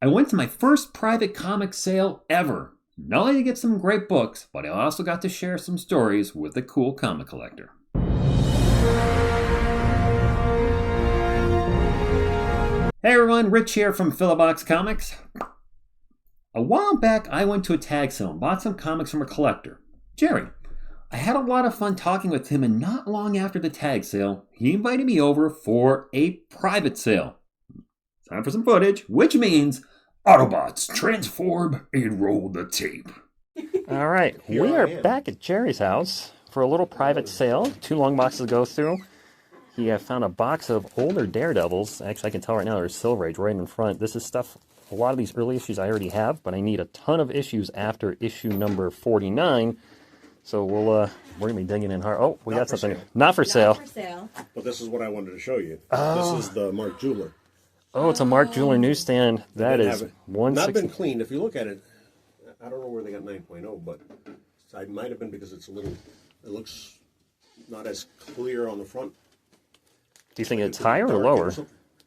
I went to my first private comic sale ever. Not only to get some great books, but I also got to share some stories with a cool comic collector. Hey everyone, Rich here from Philobox Comics. A while back, I went to a tag sale and bought some comics from a collector, Jerry. I had a lot of fun talking with him, and not long after the tag sale, he invited me over for a private sale. Time for some footage, which means Autobots, transform and roll the tape. All right, we are back at Jerry's house for a little private sale. 2 long boxes to go through. He found a box of older Daredevils. Actually, I can tell right now there's Silver Age right in front. This is stuff, a lot of these early issues I already have, but I need a ton of issues after issue number 49. So we're going to be digging in hard. Oh, we got something. Not for sale. Not for sale. But this is what I wanted to show you. Oh. This is the Mark Jeweler. Oh, it's a Mark Jeweler newsstand. That is Not 160. been cleaned. If you look at it, I don't know where they got 9.0, but it might have been because it's a little, it looks not as clear on the front. Do you think it's higher or lower?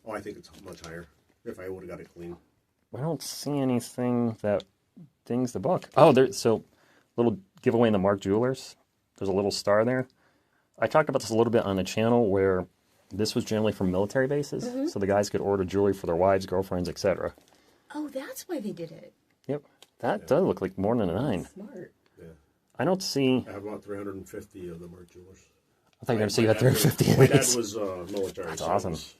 Oh, I think it's much higher. If I would have got it clean. I don't see anything that dings the book. Oh, so little giveaway in the Mark Jewelers. There's a little star there. I talked about this a little bit on the channel where this was generally from military bases, so the guys could order jewelry for their wives, girlfriends, etc. Oh, that's why they did it. Yep, that does look like more than a 9. Smart. Yeah. I don't see. I have about 350 of the Mark Jewelers. I thought you were going to say you had 350 of My dad these. was military. That's so awesome. I was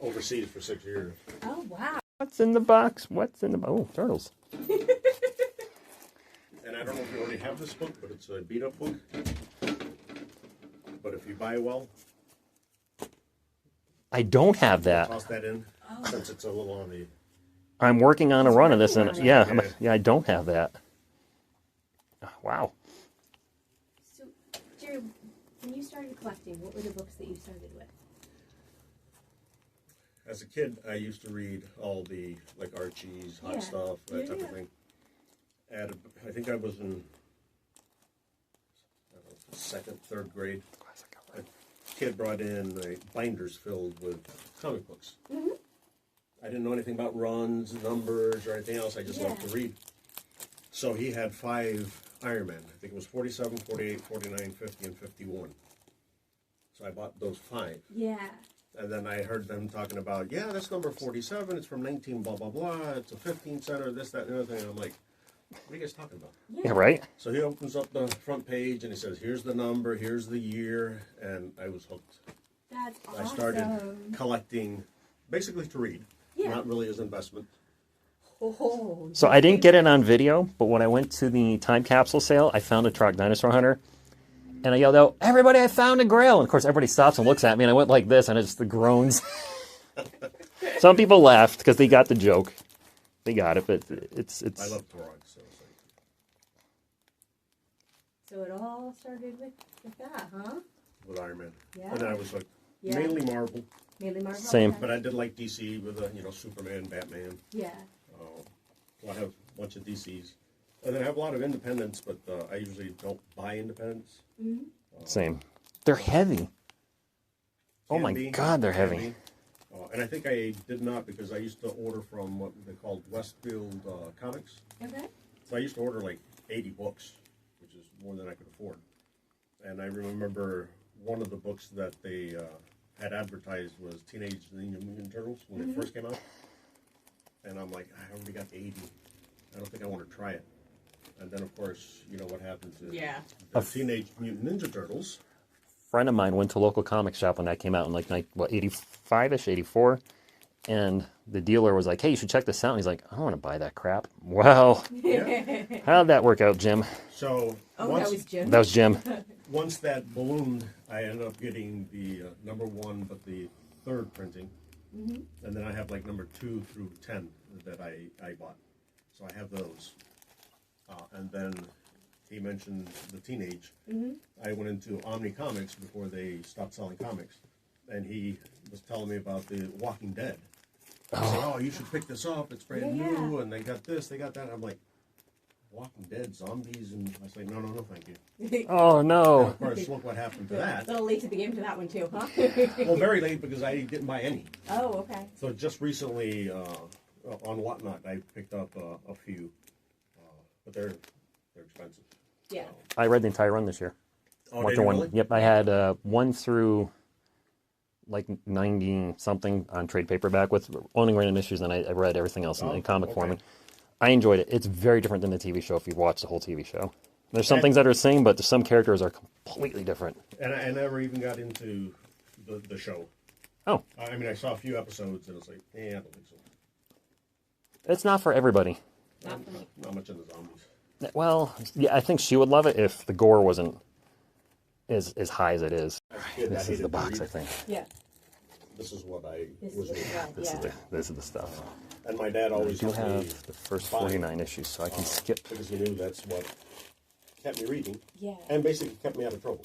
overseas for 6 years. Oh, wow. What's in the box? What's in the Oh, turtles. And I don't know if you already have this book, but it's a beat-up book. But if you buy well, I don't have that. toss that in, since it's a little on the... I'm working on a run of this, and working yeah, I don't have that. Wow. So, Jerry, when you started collecting, what were the books that you started with? As a kid, I used to read all the, like, Archie's, Hot Yeah. Stuff, that Yeah, type yeah. of thing. I think I was in, I don't know, 2nd, 3rd grade. A kid brought in binders filled with comic books. Mm-hmm. I didn't know anything about runs, numbers, or anything else. I just loved Yeah. to read. So he had 5 Iron Man. I think it was 47, 48, 49, 50, and 51. So I bought those 5. Yeah. And then I heard them talking about, yeah, that's number 47. It's from 19 blah, blah, blah. It's a 15 center, this, that, and the other thing. And I'm like, what are you guys talking about? Yeah, right? So he opens up the front page and he says, here's the number, here's the year. And I was hooked. That's awesome. I started collecting basically to read, Yeah. not really as investment. Oh, So I didn't get it on video, but when I went to the time capsule sale, I found a truck dinosaur hunter, and I yelled out, "Everybody, I found a grail!" And of course, everybody stops and looks at me, and I went like this, and it's the groans. Some people laughed because they got the joke. They got it, but it's. I love Torog, so it's like, So it all started with that, huh? with Iron Man. Yeah. And then I was like, Yeah. mainly Marvel, Mainly Marvel. Same. Okay. but I did like DC with, Superman, Batman. Yeah. So I have a bunch of DCs. And then I have a lot of independents, but I usually don't buy independents. Same. They're heavy. Oh Can my be, God, they're can heavy. be. And I think I did not because I used to order from what they called Westfield Comics. Okay. So I used to order like 80 books, which is more than I could afford. And I remember one of the books that they had advertised was Teenage Ninja Mutant Turtles when it first came out. And I'm like, I already got 80. I don't think I want to try it. And then, of course, you know what happens is the Teenage Mutant Ninja Turtles. Friend of mine went to a local comic shop when that came out in like 85-ish, 84. And the dealer was like, "Hey, you should check this out." And he's like, "I don't want to buy that crap." Well, how'd that work out, Jim? So Oh, once, that was Jim. That was Jim. once that ballooned, I ended up getting the number 1, but the 3rd printing. And then I have like number 2 through 10 that I bought. So I have those. And then he mentioned the teenage. I went into Omni Comics before they stopped selling comics. And he was telling me about the Walking Dead. I said, oh, you should pick this up. It's brand new. And they got this, they got that. I'm like, Walking Dead, zombies? And I was like, no, thank you. Oh, And no. of course, look what happened to A that. little late to the game for that one too, huh? Well, very late because I didn't buy any. Oh, okay. So just recently, on Whatnot, I picked up a few, but they're expensive. Yeah. I read the entire run this year. Oh, One did through you one. really? Yep, I had 1 through like 90 something on trade paperback with owning random issues, and I read everything else in comic form. I enjoyed it. It's very different than the TV show if you watch the whole TV show. There's some things that are the same, but some characters are completely different. And I never even got into the show. Oh. I mean, I saw a few episodes, and it's like, I don't think so. It's not for everybody. Not for me. Not much into zombies. Well, yeah, I think she would love it if the gore wasn't as high as it is. As a kid, I This is hated the to box, read. I think. Yeah. This is what I This was is reading. what, yeah. This is the stuff. And my dad I always do helped me have the first buy 49 issues, so I can skip. because he knew that's what kept me reading Yeah. and basically kept me out of trouble.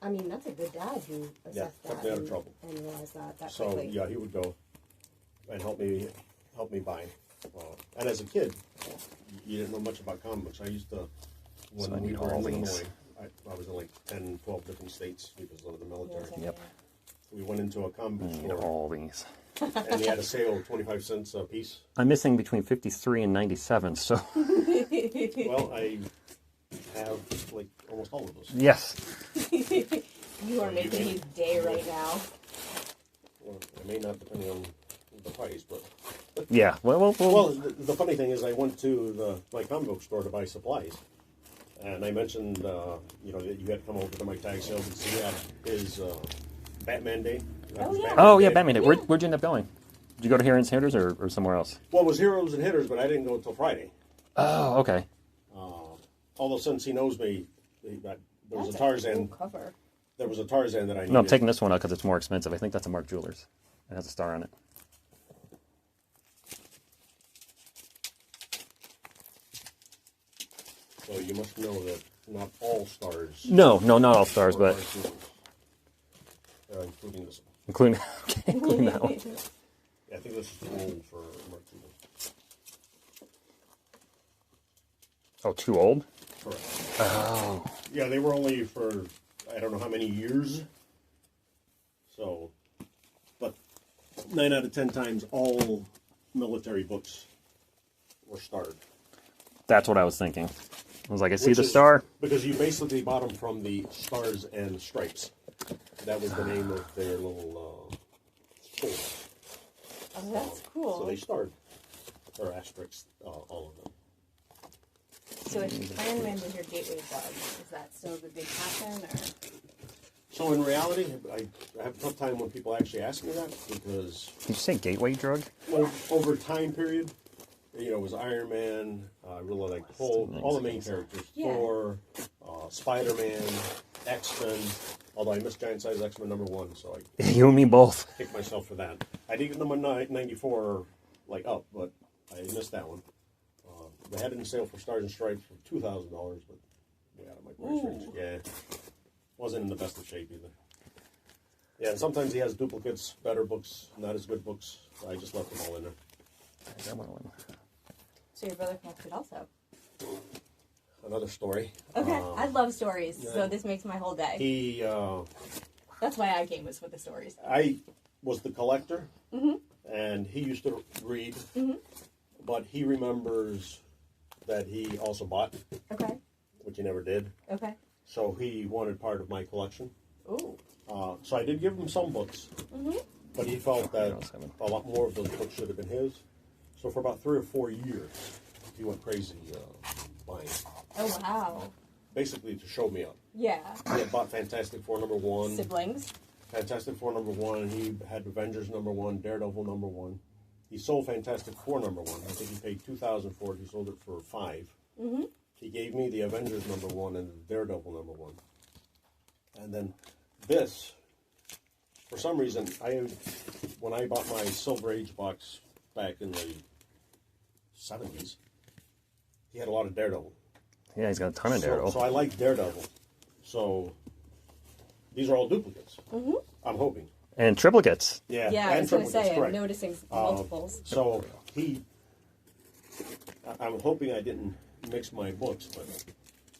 I mean, that's a good dad who assessed kept that me out of and, trouble. and realized that So quickly. yeah, he would go and help me buy. And as a kid, you didn't know much about comics. I used to when So I we need were all in these. Illinois. I was in like 10, 12 different states because of the military. Yep. We went into a comic book Need store all these. and they had a sale of 25 cents a piece. I'm missing between 53 and 97, so Well, I have like almost all of those. yes. You are making his day right now. Well, I may not depending on the price, but Yeah. Well, the funny thing is, I went to my comic book store to buy supplies, and I mentioned, that you had to come over to my tag sale because he had his Batman Day. That was yeah. oh yeah, Day. Batman. Where'd you end up going? Did you go to Heroes and Hitters or somewhere else? Well, it was Heroes and Hitters, but I didn't go until Friday. Oh, okay. Although since he knows me, there was That's a Tarzan. cool cover. There was a Tarzan that I needed. No, I'm taking this one out because it's more expensive. I think that's a Mark Jewelers. It has a star on it. So you must know that not all stars. No, not all stars, are but Mark Jewelers. Including this one. including including that one. Yeah, I think this is too old for Mark Jewelers. Oh, too old? Correct. Oh. Yeah, they were only for I don't know how many years. So, but 9 out of 10 times all military books were starred. That's what I was thinking. I was like, I see Which the is- star. Because you basically bought them from the Stars and Stripes. That was the name of their little store. Oh, that's cool. So they starred, or asterisks, all of them. So if Iron Man was your gateway drug, is that still the big passion, or? So in reality, I have a tough time when people actually ask me that because Did you say gateway drug? over time period, it was Iron Man. I really liked Hulk, all the main characters. Yeah. Thor, Spider-Man, X-Men. Although I missed Giant Size X-Men #1, so I You and me both. kicked myself for that. I did get number 94 up, but I missed that one. They had it in sale for Stars and Stripes for $2,000, but yeah, my price range. Yeah, wasn't in the best of shape either. Yeah, and sometimes he has duplicates, better books, not as good books. So I just left them all in there. That one. So your brother collected also. Another story. Okay, I love stories, so this makes my whole day. He, That's why I came was for the stories. I was the collector, and he used to read, but he remembers that he also bought, Okay. which he never did. Okay. So he wanted part of my collection. Ooh. So I did give him some books, but he felt that a lot more of those books should have been his. So for about 3 or 4 years, he went crazy buying, Oh wow. basically to show me up. Yeah. He had bought Fantastic Four #1, Siblings. Fantastic Four #1. He had Avengers #1, Daredevil #1. He sold Fantastic Four #1. I think he paid $2,000 for it. He sold it for $5,000. He gave me the Avengers #1 and the Daredevil #1. And then this, for some reason, when I bought my Silver Age box back in the 70s, he had a lot of Daredevil. Yeah, he's got a ton of Daredevil. So I like Daredevil. So these are all duplicates. I'm hoping. And triplicates. Yeah, Yeah, I and was going to triplicates, say, I'm correct. noticing multiples. So I'm hoping I didn't mix my books, but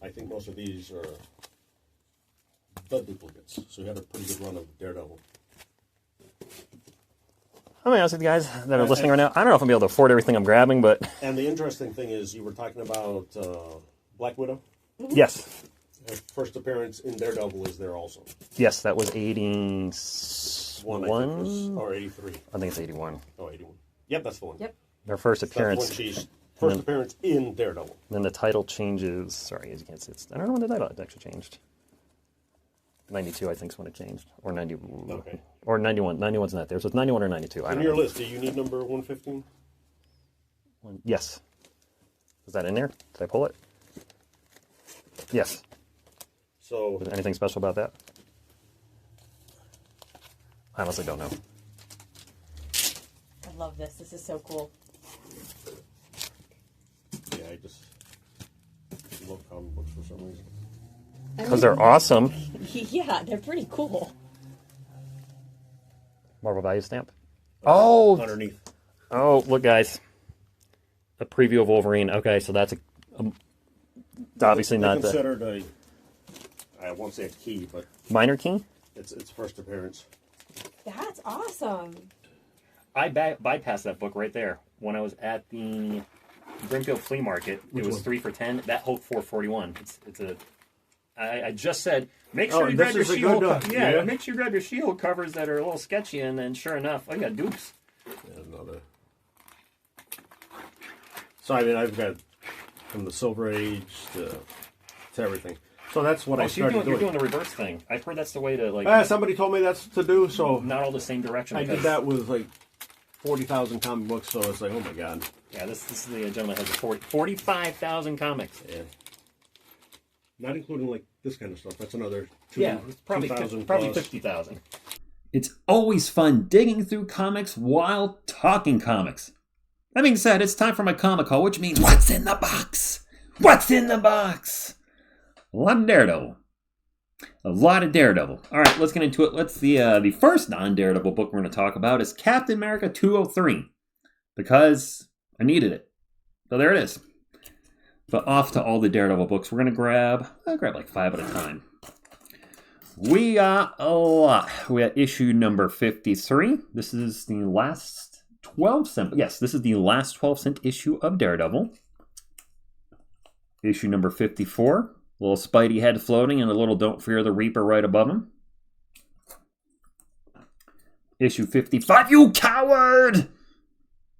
I think most of these are the duplicates. So he had a pretty good run of Daredevil. I'm gonna be honest with you guys that are listening right now. I don't know if I'm gonna be able to afford everything I'm grabbing, but And the interesting thing is, you were talking about Black Widow. yes, Her first appearance in Daredevil is there also. yes, that was 81. One, I think, or 83. I think it's 81. Oh, 81. Yep, that's the one. Yep. Their first That's appearance. when she's first appearance in Daredevil. Then the title changes. Sorry, as you can't see, I don't know when the title actually changed. 92, I think, is when it changed, or 90, Okay. or 91. 91's not there, so it's 91 or 92. I In don't your know. list, do you need number 115? Yes. Is that in there? Did I pull it? Yes. So Was there anything special about that? I honestly don't know. I love this. This is so cool. yeah, I just love comic books for some reason. Because they're awesome. Yeah, they're pretty cool. Marvel value stamp. Oh, Underneath. oh, look, guys. A preview of Wolverine. Okay, so that's obviously They not the considered I won't say a key, but minor key. it's first appearance. That's awesome. I bypassed that book right there when I was at the Brimfield Flea Market. It was 3 for $10. That Hulk 441. It's a. I just said make sure you grab your She-Hulk. Yeah, make sure you grab your She-Hulk covers that are a little sketchy, and then sure enough, I got dupes. Yeah, another. So I mean, I've got from the Silver Age to everything. So that's what I So you're started doing, doing. you're doing the reverse thing. I've heard that's the way to like Somebody told me that's to do, so not all the same direction. I did because- that with like 40,000 comic books. So it's like, oh my god. Yeah, this is the gentleman that has 45,000 comics. Yeah. Not including like this kind of stuff. That's another It's probably 2,000 probably plus. 50,000. It's always fun digging through comics while talking comics. That being said, it's time for my comic haul, which means what's in the box? What's in the box? A lot of Daredevil. A lot of Daredevil. All right, let's get into it. The first non-Daredevil book we're going to talk about is Captain America 203, because I needed it. So there it is. But off to all the Daredevil books. We're going to grab like 5 at a time. We got a lot. We got issue number 53. This is the last 12-cent. Yes, this is the last 12-cent issue of Daredevil. Issue number 54. Little Spidey head floating and a little Don't Fear the Reaper right above him. Issue 55. You coward!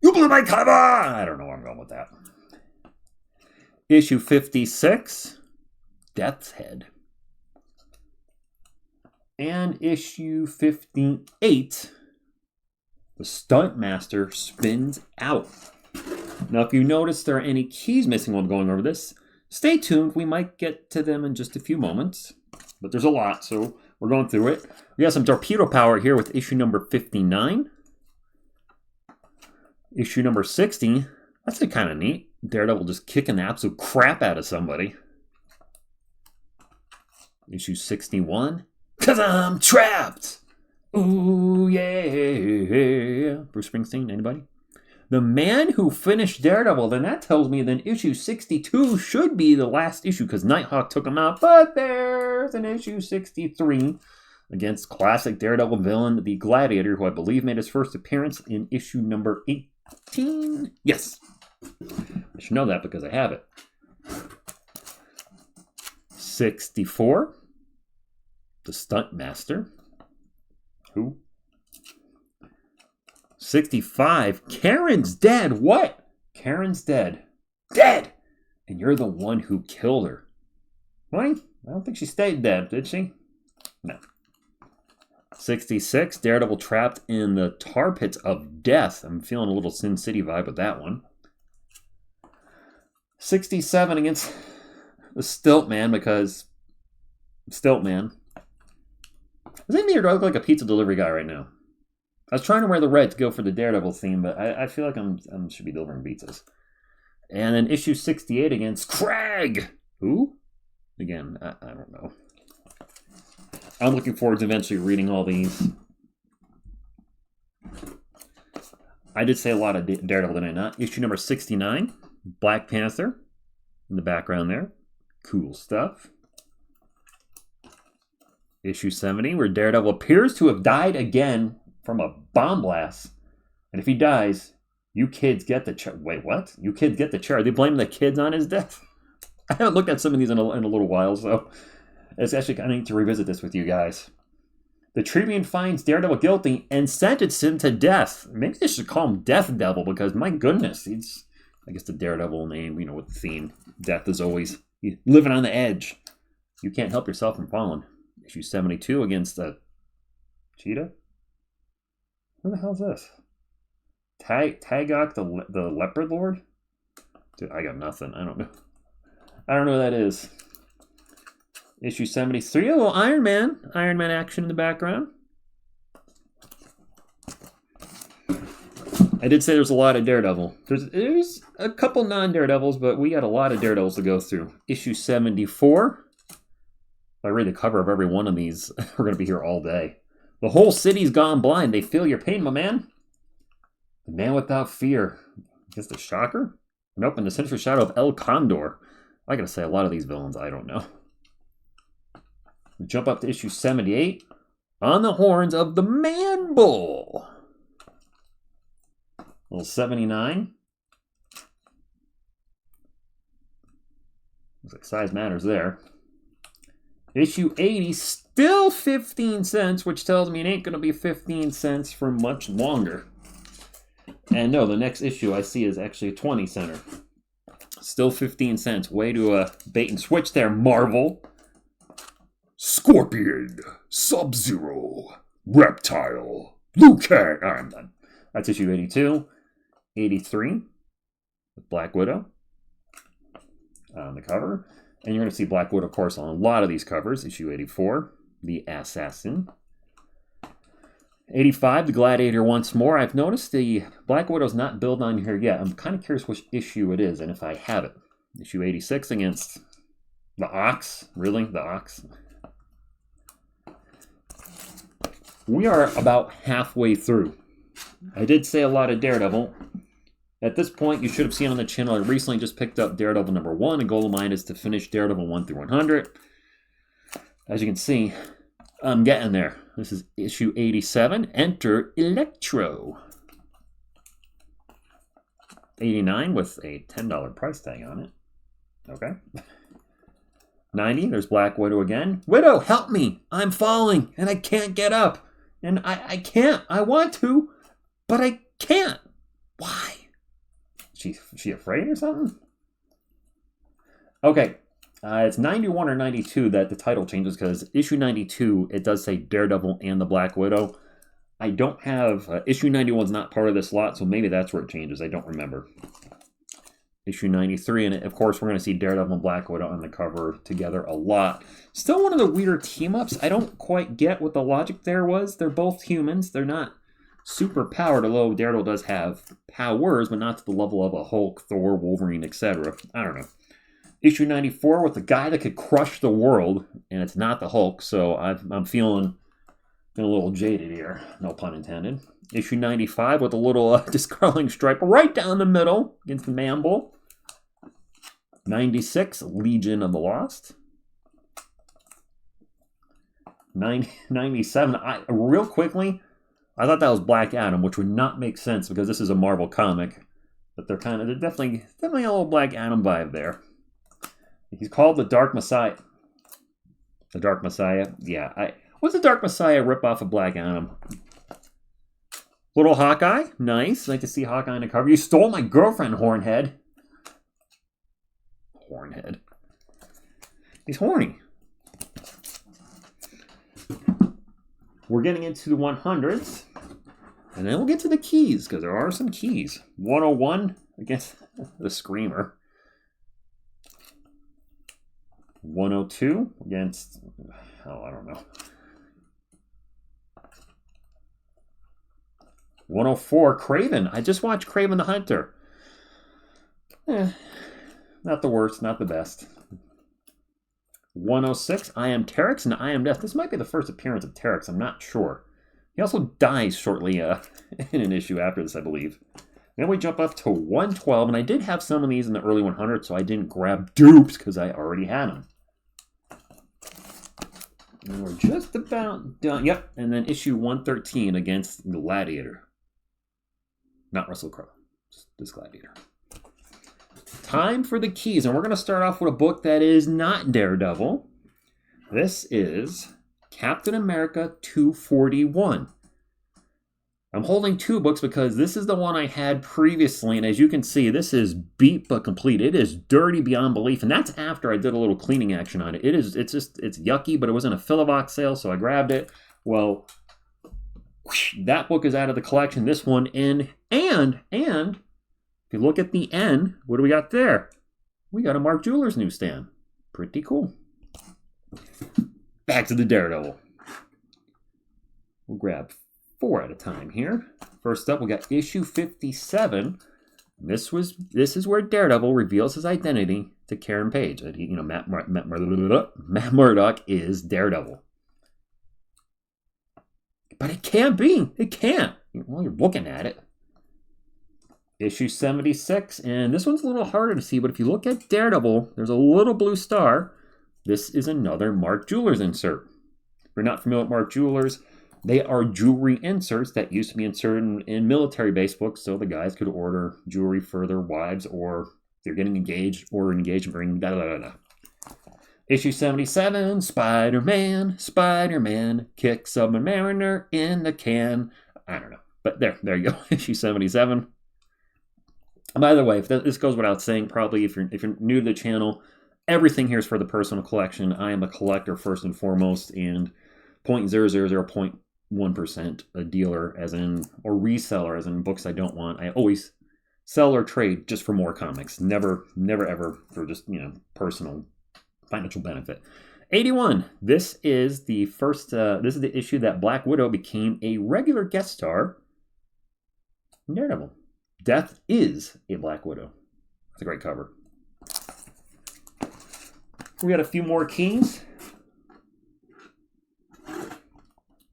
You blew my cover! I don't know where I'm going with that. Issue 56. Death's Head. And issue 58, the Stunt Master spins out. Now, if you notice there are any keys missing while I'm going over this, stay tuned. We might get to them in just a few moments. But there's a lot, so we're going through it. We got some torpedo power here with issue number 59. Issue number 60. That's kind of neat. Daredevil just kicking the absolute crap out of somebody. Issue 61. 'Cause I'm trapped. Ooh, yeah. Bruce Springsteen, anybody? The Man Who Finished Daredevil. Then that tells me then issue 62 should be the last issue because Nighthawk took him out. But there's an issue 63 against classic Daredevil villain, the Gladiator, who I believe made his first appearance in issue number 18. Yes. I should know that because I have it. 64. The Stunt Master. Who? 65. Karen's dead. What? Karen's dead. Dead! And you're the one who killed her. What? I don't think she stayed dead, did she? No. 66. Daredevil trapped in the tar pits of death. I'm feeling a little Sin City vibe with that one. 67 against the Stilt Man because Stilt Man. Is it me or do I look like a pizza delivery guy right now? I was trying to wear the red to go for the Daredevil theme, but I feel like I should be delivering pizzas. And then issue 68 against Craig. Who? Again, I don't know. I'm looking forward to eventually reading all these. I did say a lot of Daredevil, did I not? Issue number 69. Black Panther in the background there. Cool stuff. Issue 70, where Daredevil appears to have died again from a bomb blast. And if he dies, you kids get the chair. Wait, what? You kids get the chair. Are they blaming the kids on his death? I haven't looked at some of these in a little while, so it's actually I need to revisit this with you guys. The Tribune finds Daredevil guilty and sentences him to death. Maybe they should call him Death Devil because, my goodness, he's, I guess, the Daredevil name, with the theme. Death is always living on the edge. You can't help yourself from falling. Issue 72 against Cheetah? Who the hell is this? Tagok the Leopard Lord? Dude, I got nothing. I don't know who that is. Issue 73, a little Iron Man action in the background. I did say there's a lot of Daredevil. There's a couple non-Daredevils, but we got a lot of Daredevils to go through. Issue 74. If I read the cover of every one of these, we're going to be here all day. The whole city's gone blind. They feel your pain, my man. The Man Without Fear. I guess the Shocker? Nope, in the sinister shadow of El Condor. I gotta say, a lot of these villains, I don't know. We jump up to issue 78. On the horns of the Man Bull. Little 79. Looks like size matters there. Issue 80, still 15 cents, which tells me it ain't gonna be 15 cents for much longer. And no, the next issue I see is actually a 20 center. Still 15 cents. Way to bait and switch there, Marvel. Scorpion, Sub-Zero, Reptile, Liu Kang. All right, I'm done. That's issue 82. 83 with Black Widow on the cover. And you're going to see Black Widow, of course, on a lot of these covers. Issue 84, The Assassin. 85, The Gladiator once more. I've noticed the Black Widow's not billed on here yet. I'm kind of curious which issue it is and if I have it. Issue 86 against the Ox. Really? The Ox? We are about halfway through. I did say a lot of Daredevil. At this point, you should have seen on the channel, I recently just picked up Daredevil #1. A goal of mine is to finish Daredevil 1 through 100. As you can see, I'm getting there. This is issue 87. Enter Electro. 89 with a $10 price tag on it. Okay. 90, there's Black Widow again. Widow, help me! I'm falling, and I can't get up. And I can't. I want to, but I can't. Why? She afraid or something? Okay. It's 91 or 92 that the title changes, because issue 92, it does say Daredevil and the Black Widow. I don't have... issue 91 is not part of this lot, so maybe that's where it changes. I don't remember. Issue 93, and of course we're going to see Daredevil and Black Widow on the cover together a lot. Still one of the weirder team-ups. I don't quite get what the logic there was. They're both humans. They're not super powered, although Daredevil does have powers, but not to the level of a Hulk, Thor, Wolverine, etc. I don't know. Issue 94 with the guy that could crush the world, and it's not the Hulk, so I'm feeling a little jaded here, no pun intended. Issue 95 with a little discoloring stripe right down the middle against the Man Bull. 96, Legion of the Lost. 97, real quickly, I thought that was Black Adam, which would not make sense because this is a Marvel comic, but they're definitely a little Black Adam vibe there. He's called the Dark Messiah. The Dark Messiah? Yeah. What's the Dark Messiah ripoff of Black Adam? Little Hawkeye? Nice. Like to see Hawkeye on the cover. You stole my girlfriend, Hornhead. Hornhead. He's horny. We're getting into the 100s. And then we'll get to the keys, because there are some keys. 101 against the Screamer. 102 against, I don't know. 104, Kraven. I just watched Kraven the Hunter. Not the worst, not the best. 106, I Am Terex and I Am Death. This might be the first appearance of Terex, I'm not sure. He also dies shortly in an issue after this, I believe. Then we jump up to 112, and I did have some of these in the early 100s, so I didn't grab dupes because I already had them. And we're just about done. Yep, and then issue 113 against Gladiator. Not Russell Crowe. This Gladiator. Time for the keys. And we're going to start off with a book that is not Daredevil. This is Captain America 241. I'm holding two books because this is the one I had previously, and as you can see, this is beat but complete. It is dirty beyond belief, and that's after I did a little cleaning action on it. It's yucky, but it was in a Philobox sale, so I grabbed it. Well, that book is out of the collection. This one in, and if you look at the end, what do we got there? We got a Mark Jewelers newsstand. Pretty cool. Back to the Daredevil. We'll grab 4 at a time here. First up, we got issue 57. This is where Daredevil reveals his identity to Karen Page. That Matt Murdock is Daredevil. But it can't be. It can't. Well, you're looking at it. Issue 76, and this one's a little harder to see, but if you look at Daredevil, there's a little blue star. This is another Mark Jewelers insert. If you're not familiar with Mark Jewelers, they are jewelry inserts that used to be inserted in military-based books so the guys could order jewelry for their wives, or if they're getting engaged, order an engagement ring, da-da-da-da. Issue 77, Spider-Man kicks a mariner in the can. I don't know, but there you go, issue 77. By the way, if this goes without saying, probably if you're new to the channel, everything here is for the personal collection. I am a collector first and foremost, and 0.0001% a dealer, as in, or reseller, as in books I don't want. I always sell or trade just for more comics. Never ever for just, personal financial benefit. 81. This is the first, this is the issue that Black Widow became a regular guest star in Daredevil. Death is a Black Widow. That's a great cover. We got a few more keys.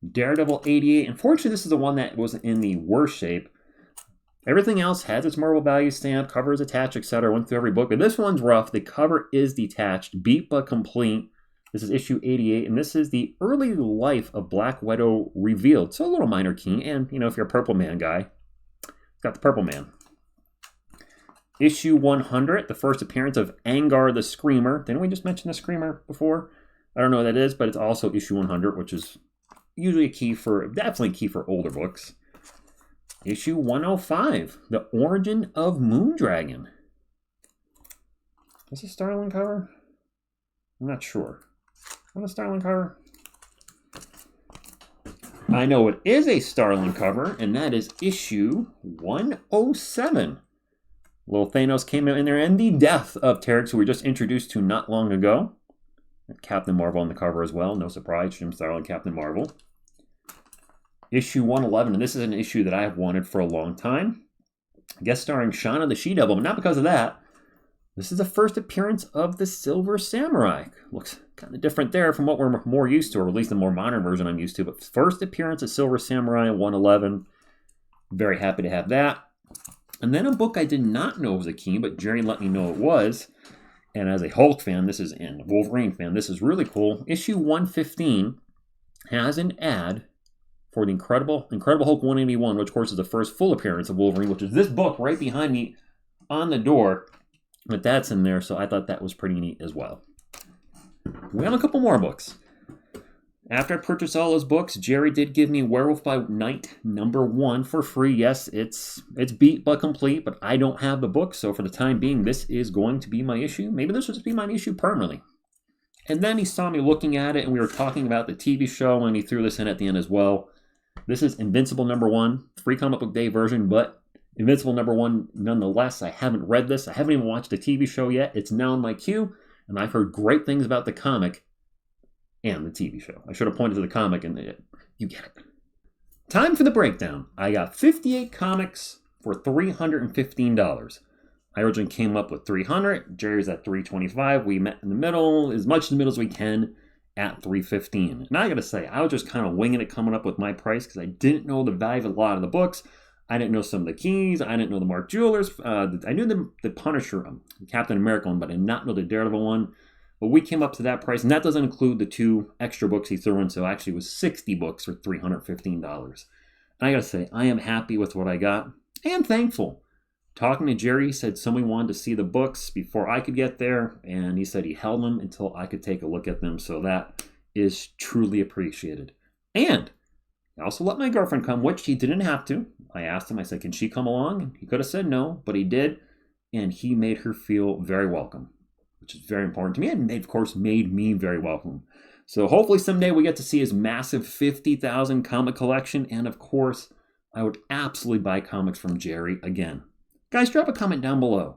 Daredevil 88. Unfortunately, this is the one that was in the worst shape. Everything else has its Marvel value stamp, cover is attached, etc. Went through every book, but this one's rough. The cover is detached, beat but complete. This is issue 88, and this is the early life of Black Widow revealed. So a little minor key, and if you're a Purple Man guy, got the Purple Man. Issue 100, the first appearance of Angar the Screamer. Didn't we just mention the Screamer before? I don't know what that is, but it's also issue 100, which is usually definitely a key for older books. Issue 105, The Origin of Moondragon. Is this a Starling cover? I'm not sure. On a Starling cover? I know it is a Starling cover, and that is issue 107. Little Thanos came in there, and the death of Terex, who we just introduced to not long ago. Captain Marvel on the cover as well. No surprise, Jim Starlin, Captain Marvel. Issue 111, and this is an issue that I have wanted for a long time. Guest starring Shauna the She-Devil, but not because of that. This is the first appearance of the Silver Samurai. Looks kind of different there from what we're more used to, or at least the more modern version I'm used to. But first appearance of Silver Samurai in 111. Very happy to have that. And then a book I did not know was a key, but Jerry let me know it was. And as a Hulk fan, and Wolverine fan, this is really cool. Issue 115 has an ad for the Incredible Hulk 181, which of course is the first full appearance of Wolverine, which is this book right behind me on the door. But that's in there, so I thought that was pretty neat as well. We have a couple more books. After I purchased all those books, Jerry did give me Werewolf by Night #1 for free. Yes, it's beat but complete, but I don't have the book, so for the time being, this is going to be my issue. Maybe this will just be my issue permanently. And then he saw me looking at it, and we were talking about the TV show, and he threw this in at the end as well. This is Invincible #1, free comic book day version, but Invincible #1 nonetheless. I haven't read this. I haven't even watched the TV show yet. It's now in my queue, and I've heard great things about the comic and the TV show. I should have pointed to the comic, and you get it. Time for the breakdown. I got 58 comics for $315. I originally came up with 300. Jerry's at 325. We met in the middle, as much in the middle as we can, at 315. And I gotta say, I was just kind of winging it coming up with my price because I didn't know the value of a lot of the books. I didn't know some of the keys. I didn't know the Mark Jewelers. I knew the Punisher, Captain America one, but I did not know the Daredevil one. But we came up to that price, and that doesn't include the 2 extra books he threw in, so actually it was 60 books for $315. And I gotta say, I am happy with what I got. and thankful. Talking to Jerry, he said somebody wanted to see the books before I could get there, and he said he held them until I could take a look at them, so that is truly appreciated. And I also let my girlfriend come, which he didn't have to. I asked him, I said, can she come along? He could have said no, but he did, and he made her feel very welcome, which is very important to me, and of course made me very welcome. So hopefully someday we get to see his massive 50,000 comic collection, and of course, I would absolutely buy comics from Jerry again. Guys, drop a comment down below.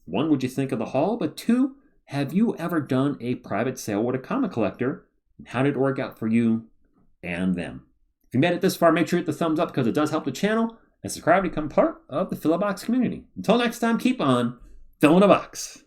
1, what'd you think of the haul? But 2, have you ever done a private sale with a comic collector? And how did it work out for you and them? If you made it this far, make sure you hit the thumbs up because it does help the channel, and subscribe to become part of the Fill a Box community. Until next time, keep on filling a box.